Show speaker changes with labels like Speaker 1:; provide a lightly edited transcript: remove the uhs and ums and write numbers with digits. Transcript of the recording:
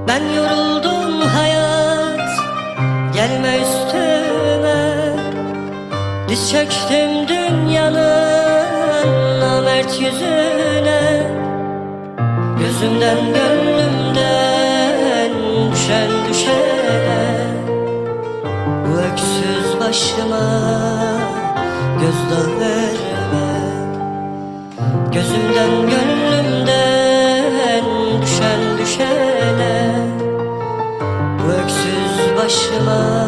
Speaker 1: Ben yoruldum hayat, gelme üstüme. Diz çöktüm dünyanın namert yüzüne. Gözümden gönlümden düşen düşene. Bu öksüz başıma gözdağı verme. Gözümden gönlümden düşen düşene. Bu öksüz başıma